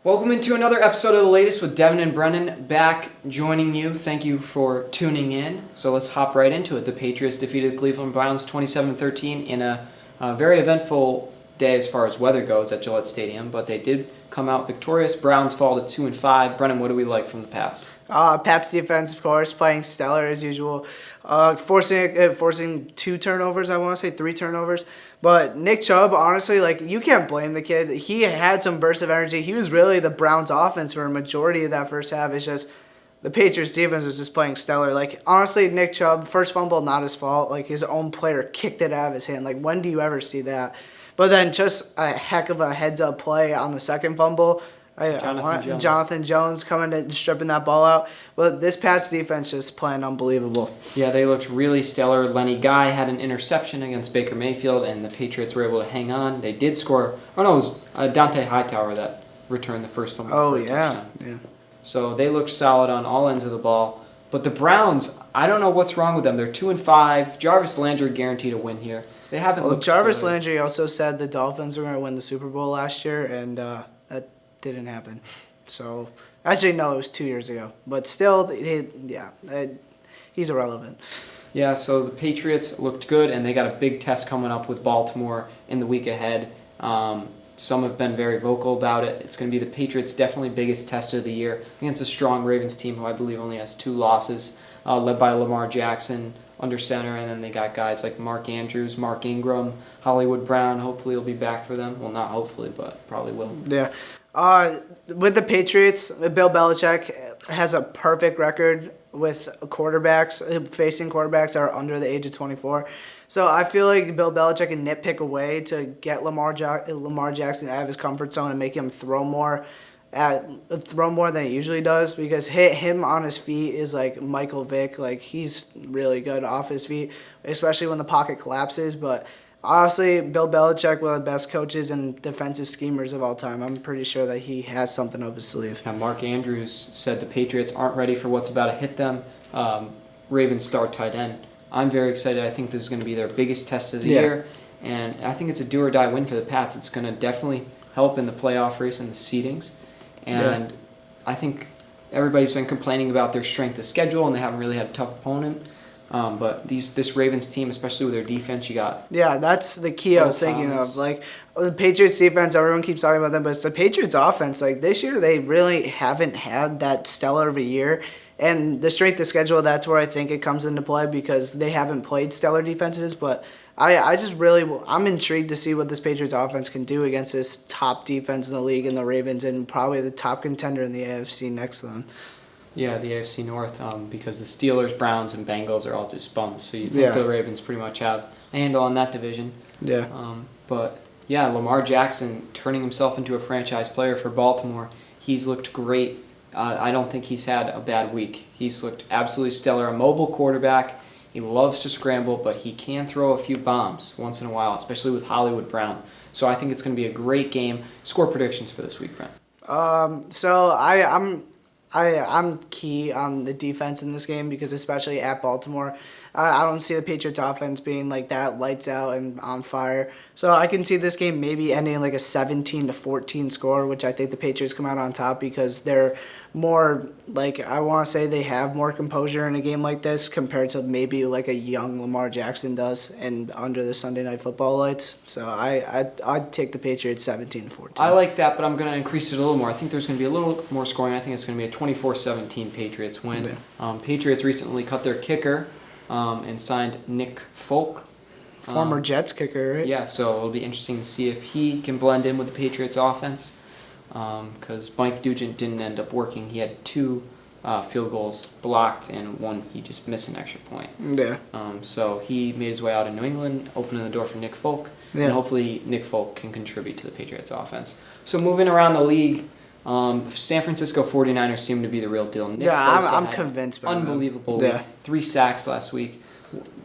Welcome into another episode of The Latest with Devin and Brennan back joining you. Thank you for tuning in. So let's hop right into it. The Patriots defeated the Cleveland Browns 27-13 in a very eventful day as far as weather goes at Gillette Stadium, but they did come out victorious. Browns fall to 2-5. Brennan, what do we like from the Pats? Pats defense, of course, playing stellar as usual, forcing 2 turnovers. I want to say 3 turnovers. But Nick Chubb, honestly, you can't blame the kid. He had some bursts of energy. He was really the Browns' offense for a majority of that first half. It's just the Patriots defense was just playing stellar. Honestly, Nick Chubb, first fumble, not his fault. His own player kicked it out of his hand. When do you ever see that? But then just a heck of a heads-up play on the second fumble. Jonathan Jones coming and stripping that ball out. But this Pats defense is playing unbelievable. Yeah, they looked really stellar. Lenny Guy had an interception against Baker Mayfield, and the Patriots were able to hang on. They did score. Oh, no, it was Dante Hightower that returned the first fumble for a touchdown. Yeah. So they looked solid on all ends of the ball. But the Browns, I don't know what's wrong with them. They're 2-5. Jarvis Landry guaranteed a win here. They haven't looked Jarvis good. Landry also said the Dolphins were going to win the Super Bowl last year, and that didn't happen. So, actually, no, it was 2 years ago. But still, he's irrelevant. Yeah, so the Patriots looked good, and they got a big test coming up with Baltimore in the week ahead. Some have been very vocal about it. It's going to be the Patriots' definitely biggest test of the year against a strong Ravens team who I believe only has 2 losses, led by Lamar Jackson under center, and then they got guys like Mark Andrews, Mark Ingram, Hollywood Brown. Hopefully he'll be back for them. Well, not hopefully, but probably will. Yeah. With the Patriots, Bill Belichick has a perfect record with facing quarterbacks that are under the age of 24. So I feel like Bill Belichick can nitpick away to get Lamar Jackson out of his comfort zone and make him throw more than he usually does, because him on his feet is like Michael Vick. He's really good off his feet, especially when the pocket collapses. But honestly, Bill Belichick, one of the best coaches and defensive schemers of all time. I'm pretty sure that he has something up his sleeve. Yeah, Mark Andrews said the Patriots aren't ready for what's about to hit them. Ravens star tight end. I'm very excited. I think this is going to be their biggest test of the year, and I think it's a do-or-die win for the Pats. It's going to definitely help in the playoff race and the seedings. And I think everybody's been complaining about their strength of schedule, and they haven't really had a tough opponent. But this Ravens team, especially with their defense, you got... Yeah, that's the key I was thinking of. The Patriots defense, everyone keeps talking about them, but it's the Patriots offense. This year, they really haven't had that stellar of a year. And the strength of schedule, that's where I think it comes into play, because they haven't played stellar defenses. But I'm intrigued to see what this Patriots offense can do against this top defense in the league and the Ravens, and probably the top contender in the AFC next to them. Yeah, the AFC North, because the Steelers, Browns, and Bengals are all just bums. So you think the Ravens pretty much have a handle on that division. Yeah. But, yeah, Lamar Jackson turning himself into a franchise player for Baltimore. He's looked great. I don't think he's had a bad week. He's looked absolutely stellar. A mobile quarterback. He loves to scramble, but he can throw a few bombs once in a while, especially with Hollywood Brown. So I think it's going to be a great game. Score predictions for this week, Brent. So I'm key on the defense in this game, because especially at Baltimore, I don't see the Patriots offense being that lights out and on fire. So I can see this game maybe ending a 17-14 score, which I think the Patriots come out on top, because they're more I want to say they have more composure in a game like this compared to maybe a young Lamar Jackson does and under the Sunday Night Football lights. So I'd take the Patriots 17-14. I like that, but I'm going to increase it a little more. I think there's going to be a little more scoring. I think it's going to be a 24-17 Patriots win. Yeah. Patriots recently cut their kicker and signed Nick Folk. Former Jets kicker, right? Yeah, so it'll be interesting to see if he can blend in with the Patriots offense, because Mike Dugent didn't end up working. He had 2 field goals blocked, and one he just missed an extra point. Yeah. So he made his way out in New England, opening the door for Nick Folk, and hopefully Nick Folk can contribute to the Patriots offense. So moving around the league, San Francisco 49ers seem to be the real deal. Nick I'm convinced by unbelievable week. 3 sacks last week.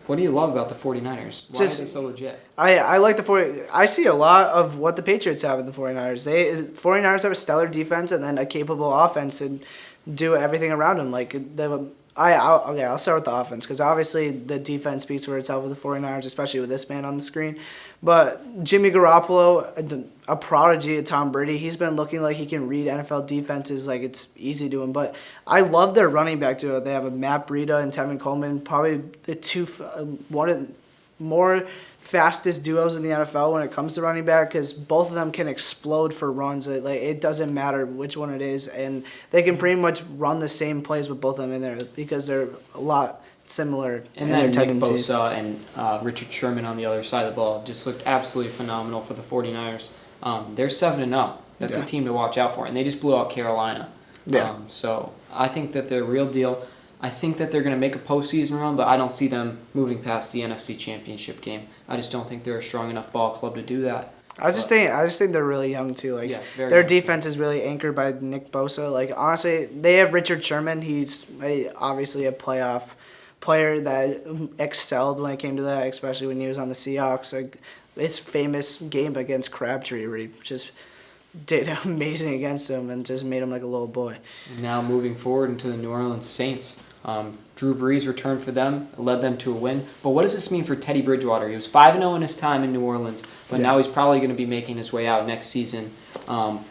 What do you love about the 49ers? Why are they so legit? I like the 49ers. I see a lot of what the Patriots have in the 49ers. 49ers have a stellar defense and then a capable offense and do everything around them. They have I'll start with the offense because obviously the defense speaks for itself with the 49ers, especially with this man on the screen. But Jimmy Garoppolo, a prodigy at Tom Brady, he's been looking like he can read NFL defenses like it's easy to him. But I love their running back duo. They have a Matt Breida and Tevin Coleman, probably the one of the more fastest duos in the NFL when it comes to running back because both of them can explode for runs. It doesn't matter which one it is, and they can pretty much run the same plays with both of them in there because they're a lot similar And in their then Nick tendencies. Bosa and Richard Sherman on the other side of the ball just looked absolutely phenomenal for the 49ers. They're 7-0. That's Yeah. a team to watch out for, and they just blew out Carolina. Yeah. So I think that they're a real deal. I think that they're going to make a postseason run, but I don't see them moving past the NFC Championship game. I just don't think they're a strong enough ball club to do that. I just think they're really young too. Like Yeah, very their young. defense is really anchored by Nick Bosa. Like honestly, they have Richard Sherman. He's obviously a playoff player that excelled when it came to that, especially when he was on the Seahawks. Like his famous game against Crabtree, where he just did amazing against him and just made him like a little boy. Now moving forward into the New Orleans Saints. Drew Brees returned for them, led them to a win. But what does this mean for Teddy Bridgewater? He was 5-0 in his time in New Orleans, but now he's probably going to be making his way out next season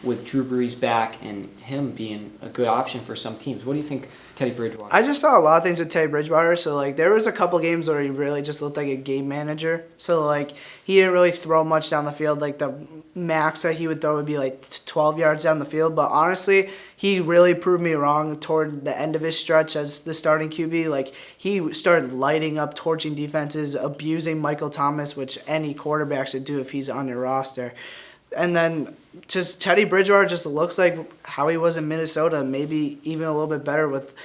with Drew Brees back and him being a good option for some teams. What do you think, Teddy Bridgewater? I just saw a lot of things with Teddy Bridgewater. So, like, there was a couple games where he really just looked like a game manager. So, like, he didn't really throw much down the field. Like, the max that he would throw would be, like, 12 yards down the field. But, honestly, he really proved me wrong toward the end of his stretch as the starting QB. Like, he started lighting up, torching defenses, abusing Michael Thomas, which any quarterback should do if he's on your roster. And then just Teddy Bridgewater just looks like how he was in Minnesota, maybe even a little bit better with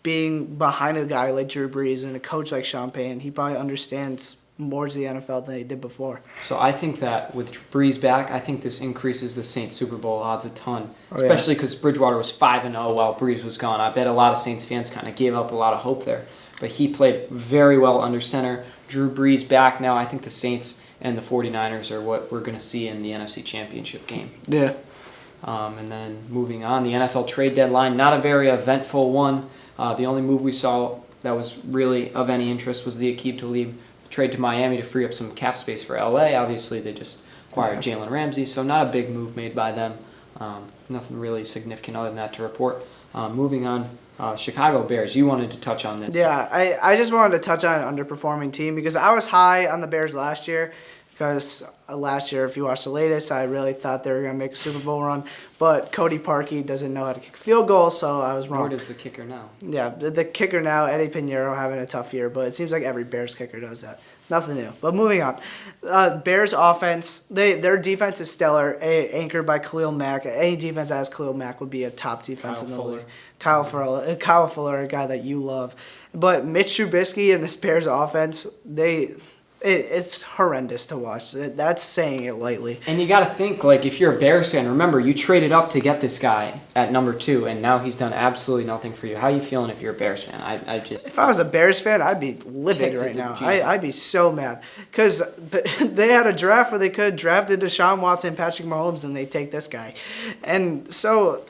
being behind a guy like Drew Brees and a coach like Sean Payton. He probably understands more to the NFL than he did before. So I think that with Brees back, I think this increases the Saints Super Bowl odds a ton, Oh, yeah. especially because Bridgewater was 5-0 while Brees was gone. I bet a lot of Saints fans kind of gave up a lot of hope there. But he played very well under center. Drew Brees back now. I think the Saints and the 49ers are what we're going to see in the NFC Championship game. Yeah. And then moving on, the NFL trade deadline, not a very eventful one. The only move we saw that was really of any interest was the Aqib Talib trade to Miami to free up some cap space for LA. Obviously, they just acquired Jalen Ramsey, so not a big move made by them. Nothing really significant other than that to report. Moving on, Chicago Bears, you wanted to touch on this. Yeah, I just wanted to touch on an underperforming team because I was high on the Bears last year. Because last year, if you watched the latest, I really thought they were going to make a Super Bowl run. But Cody Parkey doesn't know how to kick field goals, so I was wrong. Nor does the kicker now. Yeah, the kicker now, Eddie Pinheiro, having a tough year, but it seems like every Bears kicker does that. Nothing new. But moving on. Bears offense, their defense is stellar, anchored by Khalil Mack. Any defense that has Khalil Mack would be a top defense in the league. Kyle Fuller, a guy that you love. But Mitch Trubisky and this Bears offense, it's horrendous to watch. That's saying it lightly. And you got to think, like, if you're a Bears fan, remember, you traded up to get this guy at number 2, and now he's done absolutely nothing for you. How are you feeling if you're a Bears fan? If I was a Bears fan, I'd be livid Ticked right at now. the GM. I'd be so mad. Because they had a draft where they could have drafted Deshaun Watson, Patrick Mahomes, and they take this guy. And so,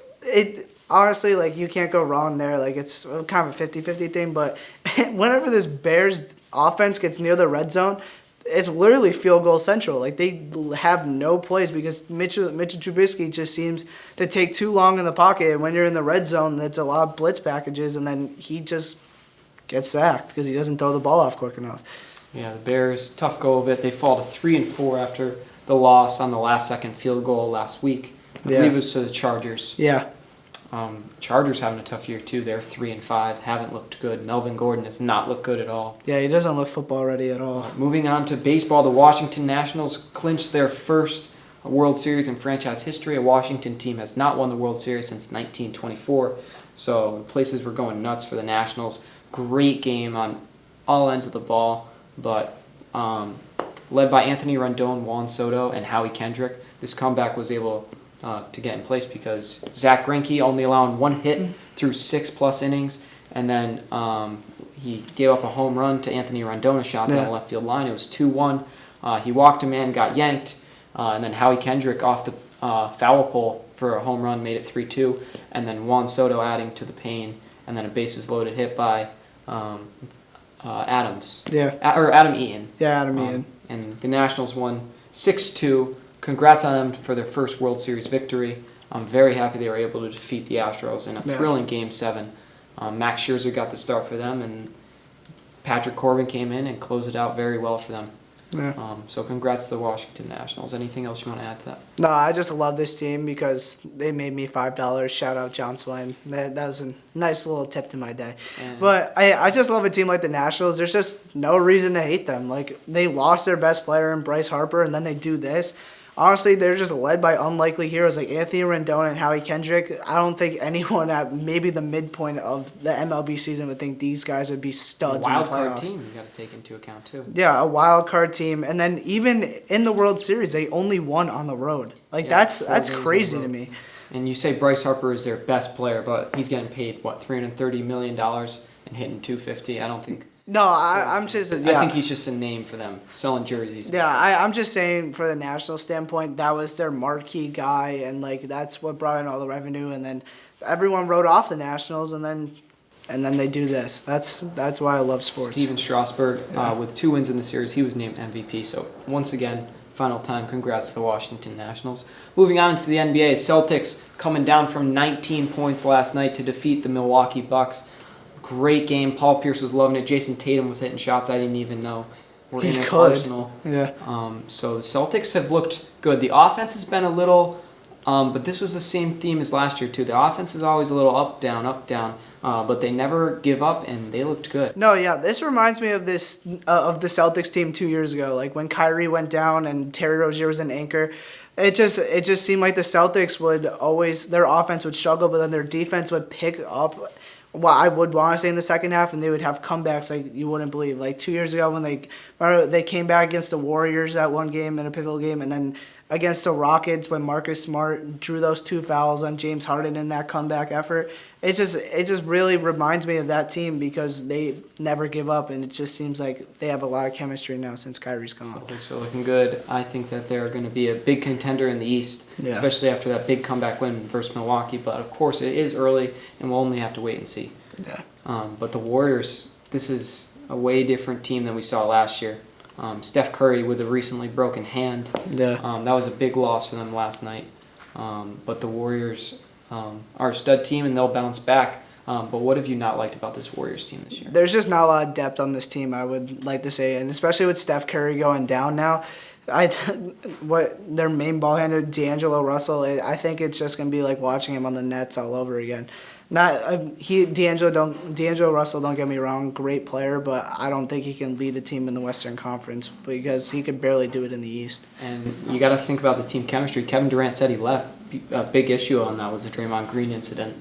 honestly, like, you can't go wrong there. Like, it's kind of a 50-50 thing. But whenever this Bears offense gets near the red zone, it's literally field goal central. Like, they have no plays because Mitchell Trubisky just seems to take too long in the pocket. And when you're in the red zone, it's a lot of blitz packages, and then he just gets sacked because he doesn't throw the ball off quick enough. Yeah, the Bears, tough go of it. They fall to 3-4 after the loss on the last-second field goal last week. I believe it was to the Chargers. Yeah. Chargers having a tough year too. They're 3-5, haven't looked good. Melvin Gordon has not looked good at all. Yeah, he doesn't look football ready at all. Moving on to baseball, the Washington Nationals clinched their first World Series in franchise history. A Washington team has not won the World Series since 1924, so places were going nuts for the Nationals. Great game on all ends of the ball, but led by Anthony Rendon, Juan Soto, and Howie Kendrick, this comeback was able to get in place because Zach Greinke only allowing 1 hit through 6+ innings, and then he gave up a home run to Anthony Rendon, a shot down the left field line. It was 2-1. He walked a man, got yanked, and then Howie Kendrick off the foul pole for a home run made it 3-2, and then Juan Soto adding to the pain, and then a bases loaded hit by Adams. Yeah. Or Adam Eaton. Yeah, Adam Eaton. And the Nationals won 6-2. Congrats on them for their first World Series victory. I'm very happy they were able to defeat the Astros in a thrilling Game 7. Max Scherzer got the start for them, and Patrick Corbin came in and closed it out very well for them. Yeah. So congrats to the Washington Nationals. Anything else you want to add to that? No, I just love this team because they made me $5. Shout out John Swain. That was a nice little tip to my day. And But I just love a team like the Nationals. There's just no reason to hate them. Like, they lost their best player in Bryce Harper, and then they do this. Honestly, they're just led by unlikely heroes like Anthony Rendon and Howie Kendrick. I don't think anyone at maybe the midpoint of the MLB season would think these guys would be studs in the wild card playoffs. team you got to take into account too. Yeah, a wild card team, and then even in the World Series, they only won on the road. Like Yeah, that's 4 that's games on crazy the to road. me. And you say Bryce Harper is their best player, but he's getting paid what, $330 million and hitting 250. I don't think. No, I'm just I think he's just a name for them, selling jerseys. yeah, I'm just saying for the national standpoint, that was their marquee guy, and like that's what brought in all the revenue, and then everyone wrote off the Nationals, and then they do this. That's why I love sports. Steven Strasburg, with 2 wins in the series, he was named MVP. So once again, final time, congrats to the Washington Nationals. Moving on into the NBA, Celtics coming down from 19 points last night to defeat the Milwaukee Bucks. Great game. Paul Pierce was loving it. Jason Tatum was hitting shots I didn't even know were in his arsenal. Yeah. So the Celtics have looked good. The offense has been a little, but this was the same theme as last year too. The offense is always a little up, down, but they never give up, and they looked good. No, yeah, this reminds me of this of the Celtics team 2 years ago, like when Kyrie went down and Terry Rozier was an anchor. It just seemed like the Celtics would always, their offense would struggle, but then their defense would pick up. Well, I would want to say in the second half, and they would have comebacks like you wouldn't believe. Like 2 years ago when they came back against the Warriors that one game in a pivotal game, and then against the Rockets when Marcus Smart drew those 2 fouls on James Harden in that comeback effort. It just really reminds me of that team because they never give up, and it just seems like they have a lot of chemistry now since Kyrie's gone. Celtics are looking good. I think that they're going to be a big contender in the East, Yeah. especially after that big comeback win versus Milwaukee. But of course, it is early, and we'll only have to wait and see. Yeah. But the Warriors, this is a way different team than we saw last year. Steph Curry with a recently broken hand. Yeah. That was a big loss for them last night. But the Warriors are a stud team, and they'll bounce back. But what have you not liked about this Warriors team this year? There's just not a lot of depth on this team, I would like to say, and especially with Steph Curry going down now. What their main ball handler, D'Angelo Russell, I think it's just gonna be like watching him on the Nets all over again. D'Angelo Russell, don't get me wrong, great player, but I don't think he can lead a team in the Western Conference because he could barely do it in the East. And you got to think about the team chemistry. Kevin Durant said he left. A big issue on that was the Draymond Green incident.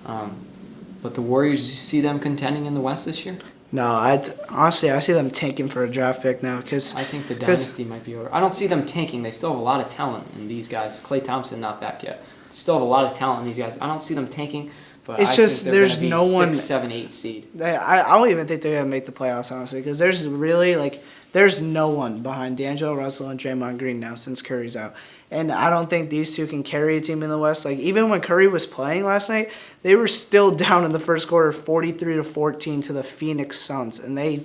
But the Warriors, you see them contending in the West this year? No, honestly I see them tanking for a draft pick now because I think the dynasty might be over. I don't see them tanking. They still have a lot of talent in these guys. Klay Thompson not back yet. Still have a lot of talent in these guys. I don't see them tanking. But It's I just think they're there's gonna be no one- 6, 7, 8 seed. I don't even think they're gonna make the playoffs honestly because there's really there's no one behind D'Angelo Russell and Draymond Green now since Curry's out. And I don't think these two can carry a team in the West. Like even when Curry was playing last night, they were still down in the first quarter 43-14 to the Phoenix Suns, and they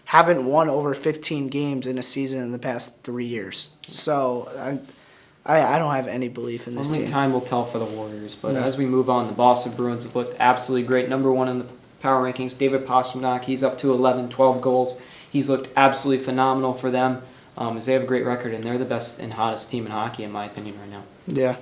haven't won over 15 games in a season in the past 3 years. So I don't have any belief in this Only team. time will tell for the Warriors. But Yeah. as we move on, the Boston Bruins have looked absolutely great. Number 1 in the power rankings, David Pastrnak. He's up to 11, 12 goals. He's looked absolutely phenomenal for them as they have a great record, and they're the best and hottest team in hockey, in my opinion, right now. Yeah.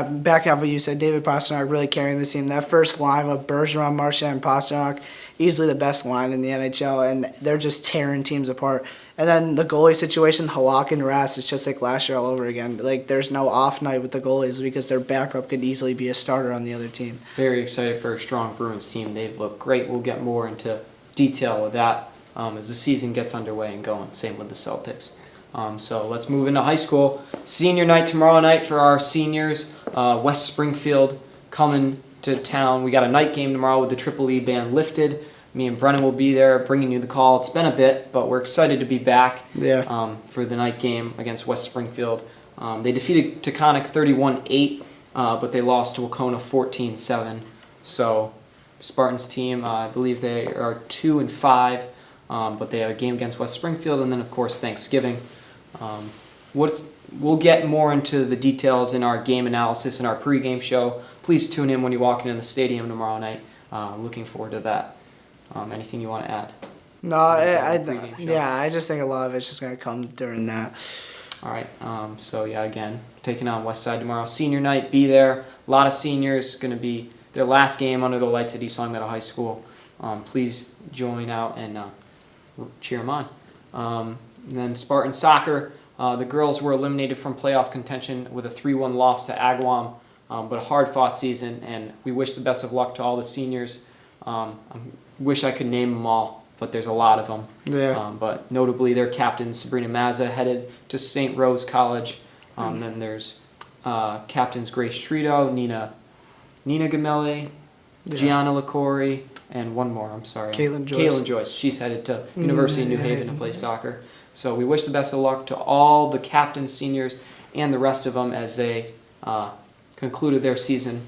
Back off what you said, David Pastrnak really carrying this team. That first line with Bergeron, Marchand, and Pastrnak, easily the best line in the NHL, and they're just tearing teams apart. And then the goalie situation, Halak and Rass, is just like last year all over again. Like there's no off night with the goalies because their backup could easily be a starter on the other team. Very excited for a strong Bruins team. They've looked great. We'll get more into detail of that as the season gets underway and going. Same with the Celtics. So let's move into high school. Senior night tomorrow night for our seniors. West Springfield coming to town. We got a night game tomorrow with the Triple E band Lifted. Me and Brennan will be there bringing you the call. It's been a bit, but we're excited to be back for the night game against West Springfield. They defeated Taconic 31-8, but they lost to Wacona 14-7. So Spartans team. I believe they are 2-5, but they have a game against West Springfield, and then of course Thanksgiving. We'll get more into the details in our game analysis in our pregame show. Please tune in when you walk into the stadium tomorrow night. Looking forward to that. Anything you want to add? No, I just think a lot of it's just gonna come during that. All right. So yeah, again, taking on Westside tomorrow. Senior night, be there. A lot of seniors. Going to be their last game under the lights at East Long Meadow High School. Please join out and cheer them on. And then Spartan soccer. The girls were eliminated from playoff contention with a 3-1 loss to Agawam, but a hard-fought season, and we wish the best of luck to all the seniors. I wish I could name them all, but there's a lot of them. Yeah. But notably, their captain, Sabrina Mazza, headed to St. Rose College. Then there's captains Grace Trito, Nina Gamele, Gianna LaCori, and one more, I'm sorry. Caitlin Joyce. Caitlin Joyce. She's headed to University of New Haven to play soccer. So we wish the best of luck to all the captains, seniors, and the rest of them as they concluded their season.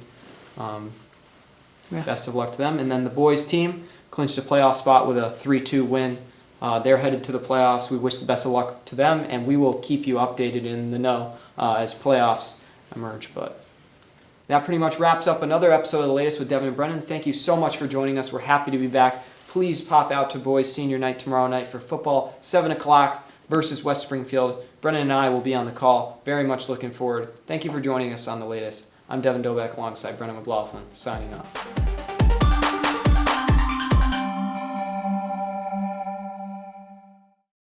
Best of luck to them. And then the boys team clinched a playoff spot with a 3-2 win. They're headed to the playoffs. We wish the best of luck to them, and we will keep you updated in the know as playoffs emerge. But that pretty much wraps up another episode of The Latest with Devin and Brennan. Thank you so much for joining us. We're happy to be back. Please pop out to boys senior night tomorrow night for football, 7 o'clock versus West Springfield. Brennan and I will be on the call. Very much looking forward. Thank you for joining us on The Latest. I'm Devin Dobeck alongside Brennan McLaughlin, signing off.